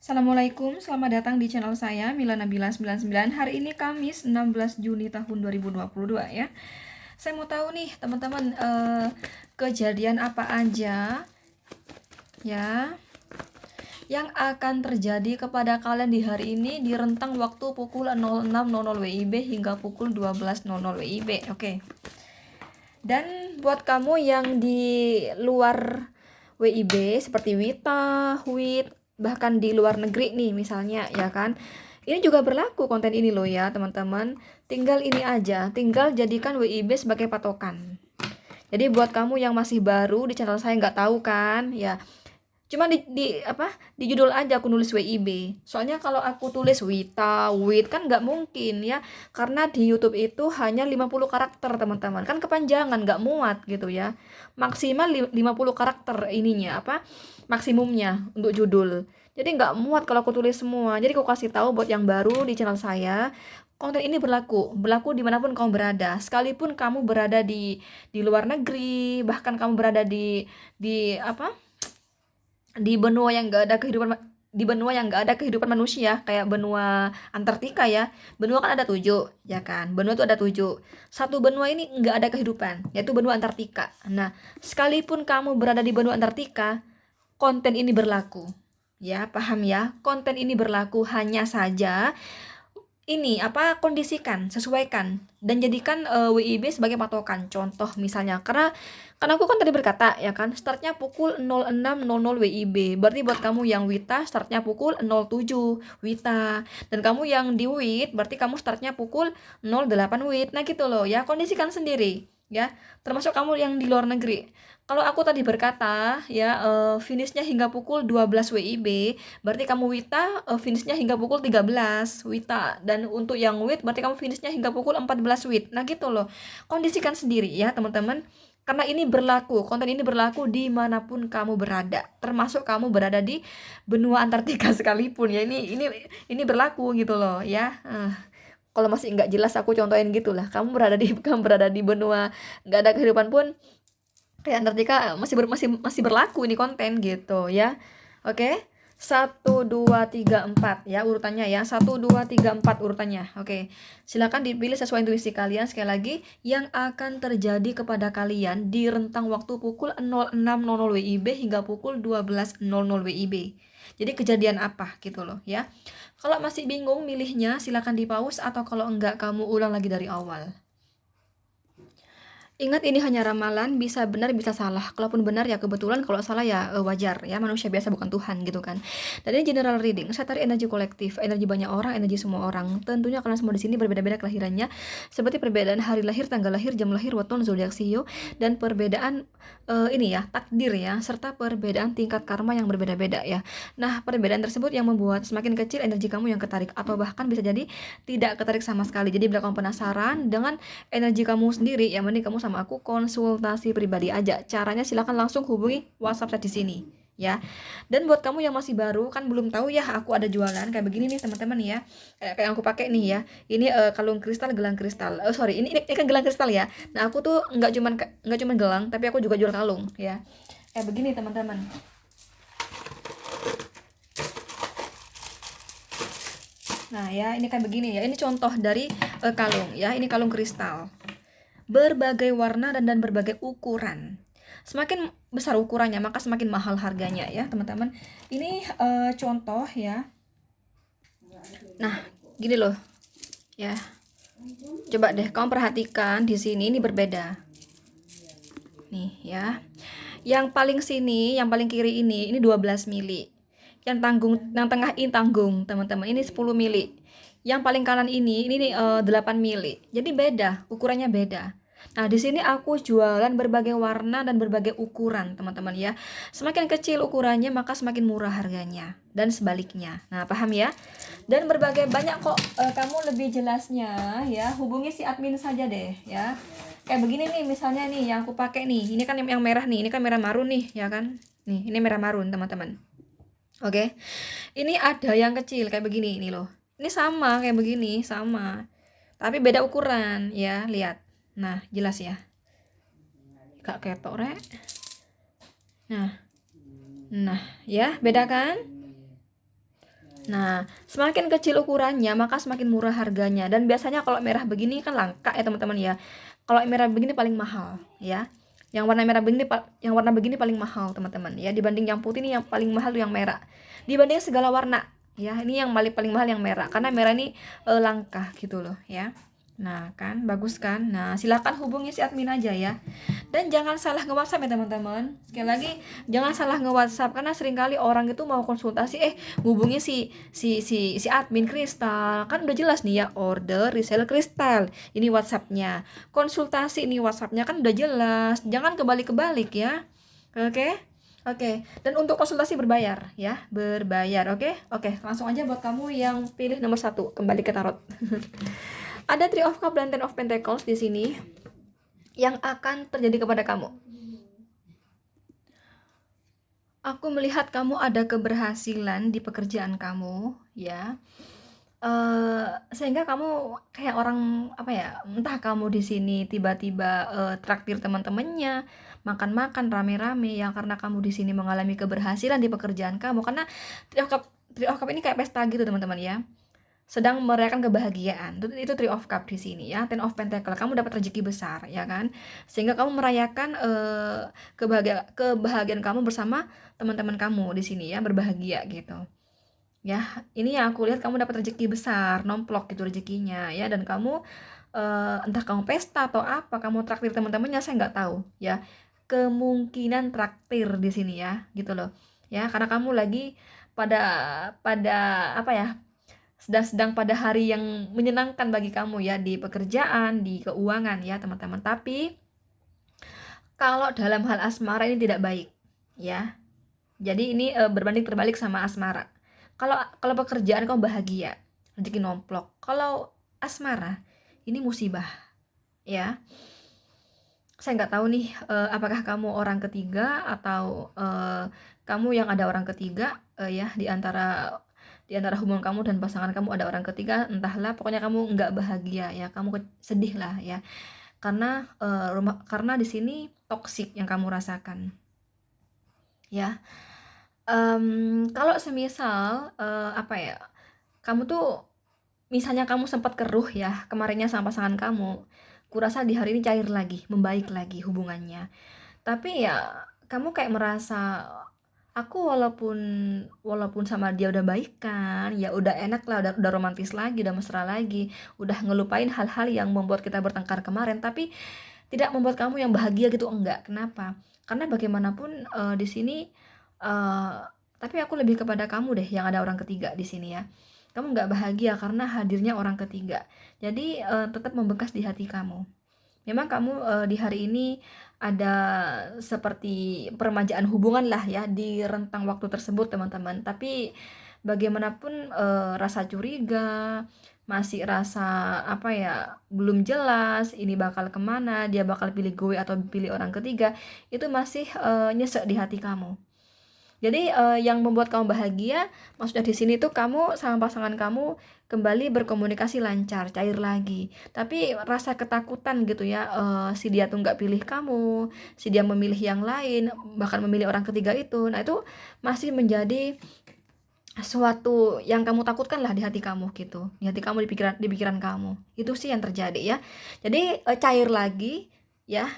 Assalamualaikum, selamat datang di channel saya Mila Nabila 99. Hari ini Kamis 16 Juni tahun 2022 ya. Saya mau tahu nih teman-teman, kejadian apa aja ya yang akan terjadi kepada kalian di hari ini di rentang waktu pukul 06.00 WIB hingga pukul 12.00 WIB. Oke. Dan buat kamu yang di luar WIB seperti Wita, WIT, bahkan di luar negeri nih misalnya ya kan. Ini juga berlaku konten ini loh ya teman-teman. Tinggal ini aja, tinggal jadikan WIB sebagai patokan. Jadi buat kamu yang masih baru di channel saya nggak tahu kan ya, cuma di judul aja aku nulis WIB. Soalnya kalau aku tulis Wita, Wit kan nggak mungkin ya, karena di YouTube itu hanya 50 karakter teman-teman, kan kepanjangan nggak muat gitu ya. Maksimal 50 karakter ininya maksimumnya untuk judul. Jadi nggak muat kalau aku tulis semua. Jadi aku kasih tahu buat yang baru di channel saya, konten ini berlaku dimanapun kamu berada, sekalipun kamu berada di luar negeri, bahkan kamu berada di di benua yang nggak ada kehidupan di benua yang nggak ada kehidupan manusia, kayak benua Antartika ya. Benua kan ada 7 ya kan, benua itu ada 7. Satu benua ini nggak ada kehidupan, yaitu benua Antartika. Nah, sekalipun kamu berada di benua Antartika, konten ini berlaku ya, paham ya, konten ini berlaku. Hanya saja kondisikan, sesuaikan, dan jadikan WIB sebagai patokan. Contoh misalnya, karena aku kan tadi berkata ya kan, startnya pukul 06.00 WIB. Berarti buat kamu yang Wita startnya pukul 07 Wita, dan kamu yang di WIT berarti kamu startnya pukul 08 WIT. Nah gitu loh ya, kondisikan sendiri ya. Termasuk kamu yang di luar negeri. Kalau aku tadi berkata ya, finishnya hingga pukul 12 WIB, berarti kamu Wita finishnya hingga pukul 13 Wita, dan untuk yang WIT berarti kamu finishnya hingga pukul 14 WIT. Nah gitu loh, kondisikan sendiri ya teman-teman, karena ini berlaku, konten ini berlaku dimanapun kamu berada, termasuk kamu berada di benua Antartika sekalipun ya. Ini berlaku gitu loh ya. Kalau masih nggak jelas aku contohin gitulah, kamu berada di benua nggak ada kehidupan pun kayak Antartika, masih berlaku ini konten gitu ya. Oke. 1 2 3 4 ya urutannya ya. 1 2 3 4 urutannya. Oke. Silakan dipilih sesuai intuisi kalian. Sekali lagi, yang akan terjadi kepada kalian di rentang waktu pukul 06.00 WIB hingga pukul 12.00 WIB. Jadi kejadian apa gitu loh ya. Kalau masih bingung milihnya, silakan di pause, atau kalau enggak kamu ulang lagi dari awal. Ingat, ini hanya ramalan, bisa benar bisa salah. Kalaupun benar ya kebetulan, kalau salah ya wajar ya, manusia biasa bukan Tuhan gitu kan. Dan ini general reading, saya tarik energi kolektif, energi banyak orang, energi semua orang. Tentunya kalian semua di sini berbeda-beda kelahirannya, seperti perbedaan hari lahir, tanggal lahir, jam lahir, weton, zodiak sio, dan perbedaan ini ya, takdir ya, serta perbedaan tingkat karma yang berbeda-beda ya. Nah, perbedaan tersebut yang membuat semakin kecil energi kamu yang ketarik, atau bahkan bisa jadi tidak ketarik sama sekali. Jadi bila kamu penasaran dengan energi kamu sendiri, ya mending kamu sama aku konsultasi pribadi aja. Caranya silakan langsung hubungi WhatsApp saya di sini ya. Dan buat kamu yang masih baru, kan belum tahu ya, aku ada jualan kayak begini nih teman-teman ya. Kayak yang aku pakai nih ya. Ini kalung kristal, gelang kristal. Sorry, ini kan gelang kristal ya. Nah, aku tuh nggak cuman gelang, tapi aku juga jual kalung ya. Kayak begini teman-teman. Nah ya, ini kayak begini ya. Ini contoh dari kalung ya. Ini kalung kristal, berbagai warna dan berbagai ukuran. Semakin besar ukurannya, maka semakin mahal harganya ya teman-teman. Ini contoh ya. Nah, gini loh ya. Coba deh kamu perhatikan di sini, ini berbeda. Nih ya. Yang paling sini, yang paling kiri ini 12 mili. Yang tengah ini tanggung, teman-teman. Ini 10 mili. Yang paling kanan ini 8 mili. Jadi beda, ukurannya beda. Nah, di sini aku jualan berbagai warna dan berbagai ukuran, teman-teman ya. Semakin kecil ukurannya, maka semakin murah harganya, dan sebaliknya. Nah, paham ya? Dan berbagai banyak kok, kamu lebih jelasnya ya, hubungi si admin saja deh ya. Kayak begini nih misalnya nih yang aku pakai nih. Ini kan yang merah nih, ini kan merah marun nih, ya kan? Nih, ini merah marun, teman-teman. Oke. Ini ada yang kecil kayak begini ini loh. Ini sama kayak begini, sama. Tapi beda ukuran ya, lihat. Nah, jelas ya. Gak ketok rek. Nah. Nah, ya, beda kan? Nah, semakin kecil ukurannya, maka semakin murah harganya. Dan biasanya kalau merah begini kan langka ya teman-teman ya. Kalau merah begini paling mahal ya. Yang warna begini paling mahal teman-teman ya. Dibanding yang putih ini yang paling mahal tuh yang merah. Dibanding segala warna ya. Ini yang paling paling mahal yang merah karena merah ini langka gitu loh ya. Nah, kan bagus kan? Nah, silakan hubungi si admin aja ya. Dan jangan salah nge-WhatsApp ya teman-teman. Sekali lagi, jangan salah nge-WhatsApp karena seringkali orang itu mau konsultasi hubungi si admin kristal. Kan udah jelas nih ya, order reseller kristal. Ini WhatsApp-nya. Konsultasi ini WhatsApp-nya kan udah jelas. Jangan kebalik-kebalik ya. Oke? Oke, dan untuk konsultasi berbayar ya, berbayar, oke? Oke, langsung aja buat kamu yang pilih nomor 1, kembali ke tarot. Ada Three of Cups dan Ten of Pentacles di sini yang akan terjadi kepada kamu. Aku melihat kamu ada keberhasilan di pekerjaan kamu, ya. Sehingga kamu kayak orang apa ya? Entah kamu di sini tiba-tiba traktir teman-temannya, makan-makan rame-rame ya karena kamu di sini mengalami keberhasilan di pekerjaan kamu. Karena Three of Cup ini kayak pesta gitu teman-teman ya. Sedang merayakan kebahagiaan. Itu Three of Cup di sini ya. Ten of Pentacle, kamu dapat rezeki besar ya kan, sehingga kamu merayakan kebahagiaan kamu bersama teman-teman kamu di sini ya, berbahagia gitu ya. Ini yang aku lihat, kamu dapat rezeki besar, nomplok gitu rezekinya ya. Dan kamu entah kamu pesta atau apa, kamu traktir teman-temannya, saya nggak tahu ya. Kemungkinan traktir di sini ya gitu loh ya, karena kamu lagi pada pada apa ya, sedang pada hari yang menyenangkan bagi kamu ya, di pekerjaan, di keuangan ya teman-teman. Tapi kalau dalam hal asmara ini tidak baik ya. Jadi ini berbanding terbalik sama asmara. Kalau kalau pekerjaan kamu bahagia, rezeki nomplok. Kalau asmara ini musibah ya. Saya nggak tahu nih apakah kamu orang ketiga atau kamu yang ada orang ketiga ya, di antara hubungan kamu dan pasangan kamu ada orang ketiga, entahlah, pokoknya kamu nggak bahagia ya, kamu sedih lah ya, karena karena di sini toksik yang kamu rasakan ya. Kalau semisal apa ya, kamu tuh misalnya kamu sempat keruh ya kemarinnya sama pasangan kamu, kurasa di hari ini cair lagi, membaik lagi hubungannya. Tapi ya kamu kayak merasa, aku walaupun walaupun sama dia udah baik kan, ya udah enak lah, udah romantis lagi, udah mesra lagi, udah ngelupain hal-hal yang membuat kita bertengkar kemarin, tapi tidak membuat kamu yang bahagia gitu, enggak. Kenapa? Karena bagaimanapun di sini eh, tapi aku lebih kepada kamu deh yang ada orang ketiga di sini ya. Kamu nggak bahagia karena hadirnya orang ketiga. Jadi tetap membekas di hati kamu. Memang kamu di hari ini ada seperti peremajaan hubungan lah ya di rentang waktu tersebut teman-teman. Tapi bagaimanapun rasa curiga, masih rasa apa ya, belum jelas ini bakal kemana, dia bakal pilih gue atau pilih orang ketiga, itu masih nyesek di hati kamu. Jadi yang membuat kamu bahagia, maksudnya di sini tuh kamu sama pasangan kamu kembali berkomunikasi lancar, cair lagi. Tapi rasa ketakutan gitu ya, si dia tuh nggak pilih kamu, si dia memilih yang lain, bahkan memilih orang ketiga itu. Nah itu masih menjadi suatu yang kamu takutkan lah di hati kamu gitu, di hati kamu, di pikiran kamu. Itu sih yang terjadi ya. Jadi cair lagi ya.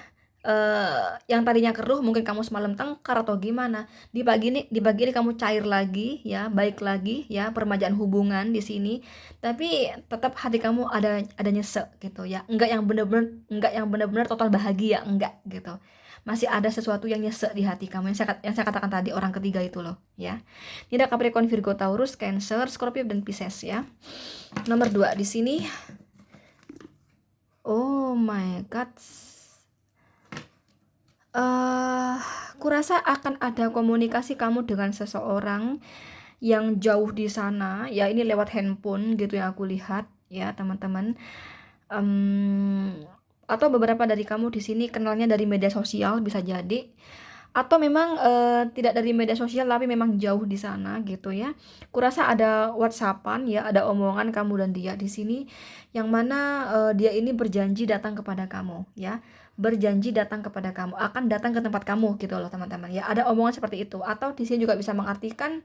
Yang tadinya keruh mungkin kamu semalam tengkar atau gimana, di pagi ini kamu cair lagi ya, baik lagi ya, permajaan hubungan di sini. Tapi tetap hati kamu ada nyesek gitu ya, enggak yang benar-benar total bahagia, enggak gitu. Masih ada sesuatu yang nyesek di hati kamu, yang saya katakan tadi, orang ketiga itu loh ya. Tidak, Capricorn, Virgo, Taurus, Cancer, Scorpio, dan Pisces ya. Nomor 2 di sini. Oh my god. Kurasa akan ada komunikasi kamu dengan seseorang yang jauh di sana ya, ini lewat handphone gitu yang aku lihat ya teman-teman. Atau beberapa dari kamu di sini kenalnya dari media sosial, bisa jadi, atau memang tidak dari media sosial tapi memang jauh di sana gitu ya. Kurasa ada WhatsAppan ya, ada omongan kamu dan dia di sini, yang mana dia ini berjanji datang kepada kamu ya, berjanji datang kepada kamu, akan datang ke tempat kamu gitu loh teman-teman ya. Ada omongan seperti itu, atau di sini juga bisa mengartikan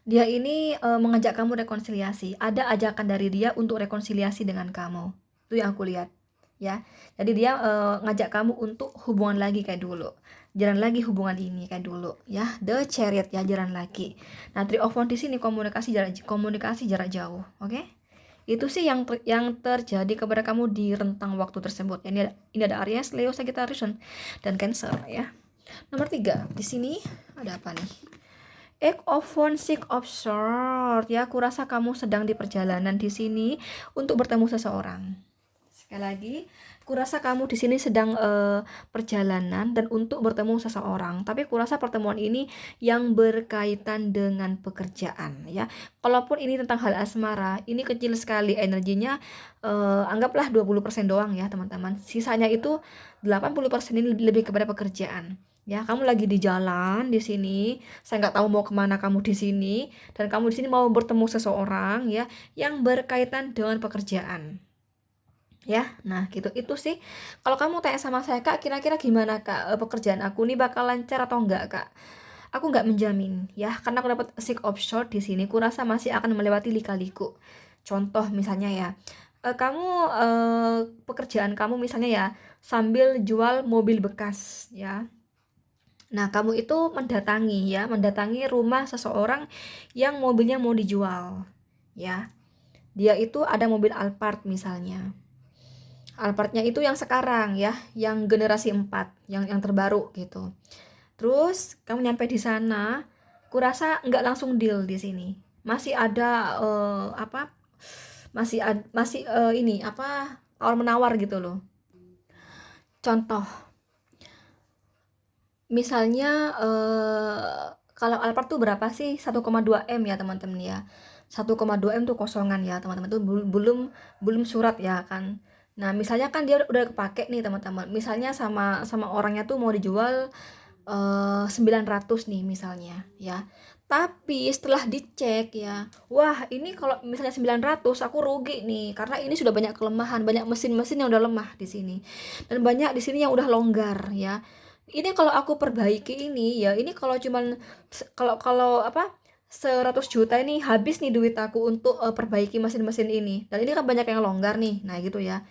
Dia ini mengajak kamu rekonsiliasi. Ada ajakan dari dia untuk rekonsiliasi dengan kamu. Itu yang aku lihat, ya. Jadi dia ngajak kamu untuk hubungan lagi kayak dulu. Jalan lagi hubungan ini kayak dulu, ya. The Chariot ya, jalan lagi. Nah, Three of Wands di sini komunikasi jarak jauh, oke? Itu sih yang terjadi kepada kamu di rentang waktu tersebut. Ini ada Aries, Leo, Sagittarius dan Cancer ya. Nomor 3, di sini ada apa nih? Eight of Wands, Six of Swords ya, kurasa kamu sedang di perjalanan di sini untuk bertemu seseorang. Sekali lagi, kurasa kamu di sini sedang perjalanan dan untuk bertemu seseorang. Tapi kurasa pertemuan ini yang berkaitan dengan pekerjaan ya. Kalaupun ini tentang hal asmara, ini kecil sekali energinya, anggaplah 20% doang ya teman-teman. Sisanya itu 80% ini lebih kepada pekerjaan. Ya, kamu lagi di jalan di sini, saya nggak tahu mau kemana kamu di sini, dan kamu di sini mau bertemu seseorang ya yang berkaitan dengan pekerjaan. Ya, nah gitu itu sih. Kalau kamu tanya sama saya, Kak, kira-kira gimana, Kak, pekerjaan aku nih bakal lancar atau enggak, Kak? Aku nggak menjamin ya, karena aku dapat Six of Swords di sini, kurasa masih akan melewati lika-liku. Contoh misalnya ya, kamu pekerjaan kamu misalnya ya sambil jual mobil bekas ya. Nah, kamu itu mendatangi rumah seseorang yang mobilnya mau dijual, ya. Dia itu ada mobil Alphard misalnya. Alphardnya itu yang sekarang ya, yang generasi 4, yang terbaru gitu. Terus kamu nyampe di sana, kurasa nggak langsung deal di sini. Masih ada apa? Masih ini apa? Tawar menawar gitu loh. Contoh, misalnya kalau Alphard tuh berapa sih? 1,2 M ya teman-teman ya. 1,2 M tuh kosongan ya teman-teman, tuh belum surat ya kan. Nah, misalnya kan dia udah kepake nih teman-teman. Misalnya sama sama orangnya tuh mau dijual 900 nih misalnya ya. Tapi setelah dicek ya, wah ini kalau misalnya 900 aku rugi nih karena ini sudah banyak kelemahan, banyak mesin-mesin yang udah lemah di sini. Dan banyak di sini yang udah longgar ya. Ini kalau aku perbaiki ini ya, ini kalau cuman kalau kalau apa 100 juta ini habis nih duit aku untuk perbaiki mesin-mesin ini. Dan ini kan banyak yang longgar nih. Nah, gitu ya.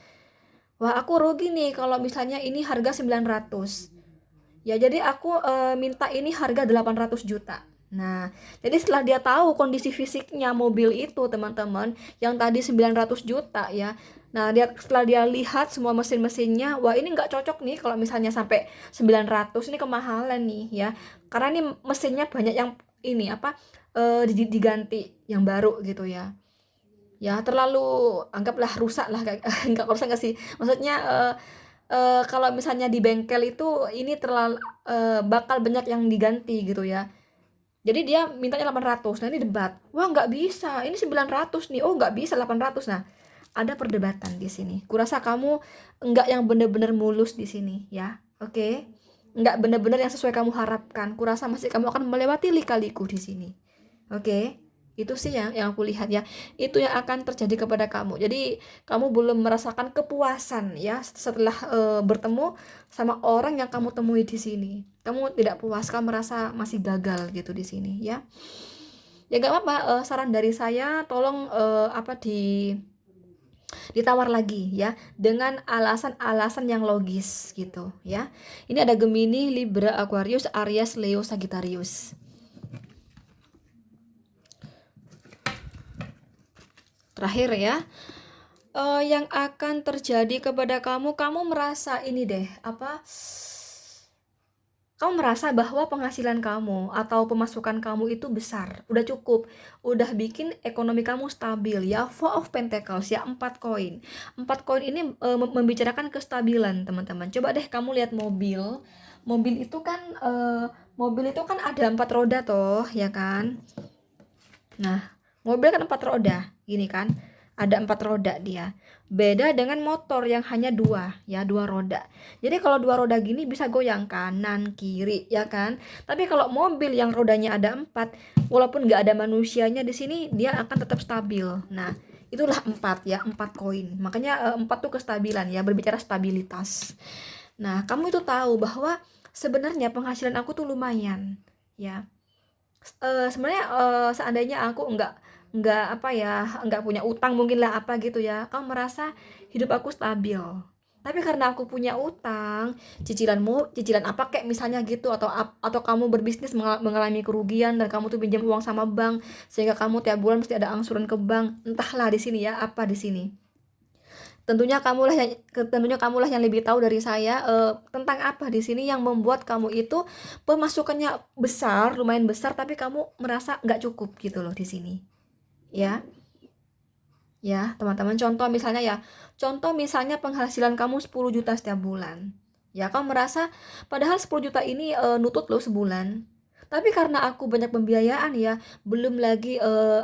Wah, aku rugi nih kalau misalnya ini harga 900. Ya, jadi aku minta ini harga 800 juta. Nah, jadi setelah dia tahu kondisi fisiknya mobil itu, teman-teman, yang tadi 900 juta ya. Nah, setelah dia lihat semua mesin-mesinnya, wah ini nggak cocok nih kalau misalnya sampai 900, ini kemahalan nih ya. Karena ini mesinnya banyak yang ini apa diganti yang baru gitu ya. Ya, terlalu anggaplah rusak lah kayak nggak rusak nggak sih? Maksudnya kalau misalnya di bengkel itu ini terlalu bakal banyak yang diganti gitu ya. Jadi dia mintanya 800. Nah, ini debat. Wah, nggak bisa. Ini 900 nih. Oh, nggak bisa 800. Nah, ada perdebatan di sini. Kurasa kamu nggak yang benar-benar mulus di sini ya. Oke. Nggak benar-benar yang sesuai kamu harapkan. Kurasa masih kamu akan melewati lika-liku di sini. Oke. Itu sih yang aku lihat ya. Itu yang akan terjadi kepada kamu. Jadi kamu belum merasakan kepuasan ya setelah bertemu sama orang yang kamu temui di sini. Kamu tidak puas, kamu merasa masih gagal gitu di sini ya. Ya nggak apa-apa, saran dari saya tolong ditawar lagi ya dengan alasan-alasan yang logis gitu ya. Ini ada Gemini, Libra, Aquarius, Aries, Leo, Sagittarius. Terakhir ya, yang akan terjadi kepada kamu, kamu merasa ini deh, kamu merasa bahwa penghasilan kamu atau pemasukan kamu itu besar, udah cukup, udah bikin ekonomi kamu stabil ya. Four of Pentacles ya, 4 koin. 4 koin ini membicarakan kestabilan, teman-teman. Coba deh kamu lihat mobil. Mobil itu kan ada 4 roda toh, ya kan? Nah, mobil kan 4 roda, gini kan? Ada 4 roda dia. Beda dengan motor yang hanya 2 roda. Jadi kalau 2 roda gini bisa goyang kanan, kiri, ya kan? Tapi kalau mobil yang rodanya ada 4, walaupun nggak ada manusianya di sini, dia akan tetap stabil. Nah, itulah 4 ya, 4 koin. Makanya 4 tuh kestabilan ya, berbicara stabilitas. Nah, kamu itu tahu bahwa sebenarnya penghasilan aku tuh lumayan, ya. Sebenarnya, seandainya aku nggak apa ya, nggak punya utang mungkin lah apa gitu ya, kamu merasa hidup aku stabil. Tapi karena aku punya utang, cicilan apa kayak misalnya gitu, atau kamu berbisnis mengalami kerugian dan kamu tuh pinjam uang sama bank, sehingga kamu tiap bulan mesti ada angsuran ke bank. Entahlah di sini ya, apa di sini. Tentunya kamulah yang lebih tahu dari saya, tentang apa di sini yang membuat kamu itu pemasukannya besar, lumayan besar, tapi kamu merasa nggak cukup gitu loh di sini. Ya, ya teman-teman. Contoh misalnya penghasilan kamu 10 juta setiap bulan. Ya, kamu merasa padahal 10 juta ini nutut loh sebulan. Tapi karena aku banyak pembiayaan ya, belum lagi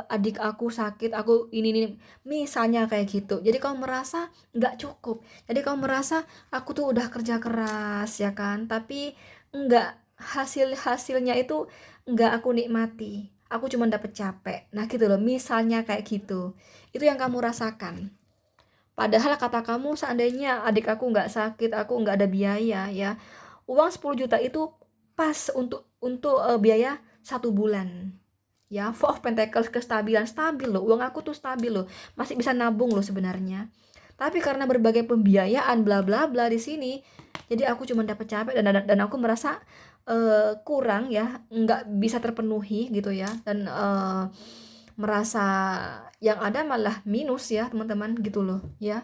adik aku sakit, aku ini misalnya kayak gitu. Jadi kamu merasa nggak cukup. Jadi kamu merasa aku tuh udah kerja keras ya kan, tapi nggak, hasilnya itu nggak aku nikmati. Aku cuma dapet capek. Nah gitu loh, misalnya kayak gitu. Itu yang kamu rasakan. Padahal kata kamu, seandainya adik aku nggak sakit, aku nggak ada biaya ya, uang 10 juta itu pas untuk biaya 1 bulan. Ya, Four of Pentacles, kestabilan, stabil loh. Uang aku tuh stabil loh. Masih bisa nabung loh sebenarnya. Tapi karena berbagai pembiayaan bla bla bla di sini, jadi aku cuma dapat capek, dan aku merasa kurang ya, nggak bisa terpenuhi gitu ya, dan merasa yang ada malah minus ya teman-teman gitu loh ya.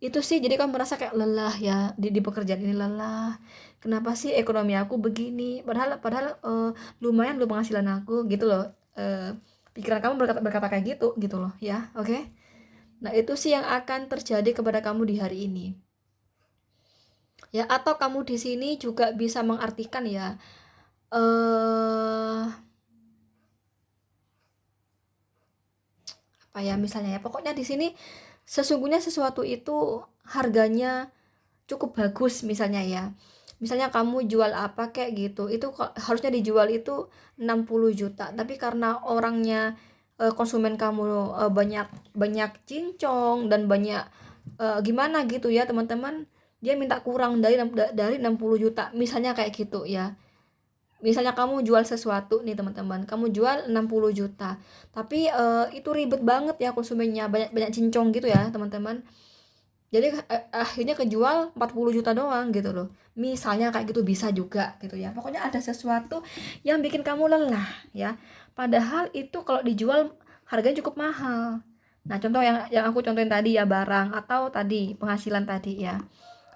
Itu sih, jadi kamu merasa kayak lelah ya, di pekerjaan ini lelah. Kenapa sih ekonomi aku begini? Padahal lumayan loh penghasilan aku gitu loh. Pikiran kamu berkata kayak gitu loh ya. Oke. Nah, itu sih yang akan terjadi kepada kamu di hari ini. Ya, atau kamu di sini juga bisa mengartikan ya, eh apa ya misalnya ya. Pokoknya di sini sesungguhnya sesuatu itu harganya cukup bagus misalnya ya. Misalnya kamu jual apa kayak gitu, itu harusnya dijual itu 60 juta, tapi karena orangnya, konsumen kamu, banyak banyak cincong dan banyak, gimana gitu ya teman-teman, dia minta kurang dari 60 juta, misalnya kayak gitu ya. Misalnya kamu jual sesuatu nih teman-teman, kamu jual 60 juta, tapi itu ribet banget ya konsumennya, banyak banyak cincong gitu ya teman-teman. Jadi akhirnya kejual 40 juta doang gitu loh. Misalnya kayak gitu, bisa juga gitu ya. Pokoknya ada sesuatu yang bikin kamu lelah ya. Padahal itu kalau dijual harganya cukup mahal. Nah, contoh yang aku contohin tadi ya, barang atau tadi penghasilan tadi ya.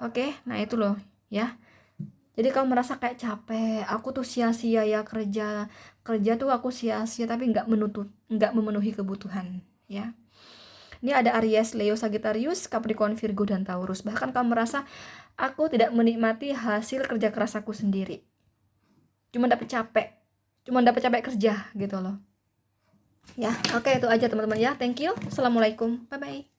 Oke, nah itu loh ya. Jadi kamu merasa kayak capek, aku tuh sia-sia ya kerja. Kerja tuh aku sia-sia tapi nggak memenuhi kebutuhan ya. Ini ada Aries, Leo, Sagittarius, Capricorn, Virgo, dan Taurus. Bahkan kamu merasa aku tidak menikmati hasil kerja keras aku sendiri. Cuma dapat capek. Cuma dapat capek kerja gitu loh. Ya, oke itu aja teman-teman ya. Thank you. Assalamualaikum. Bye bye.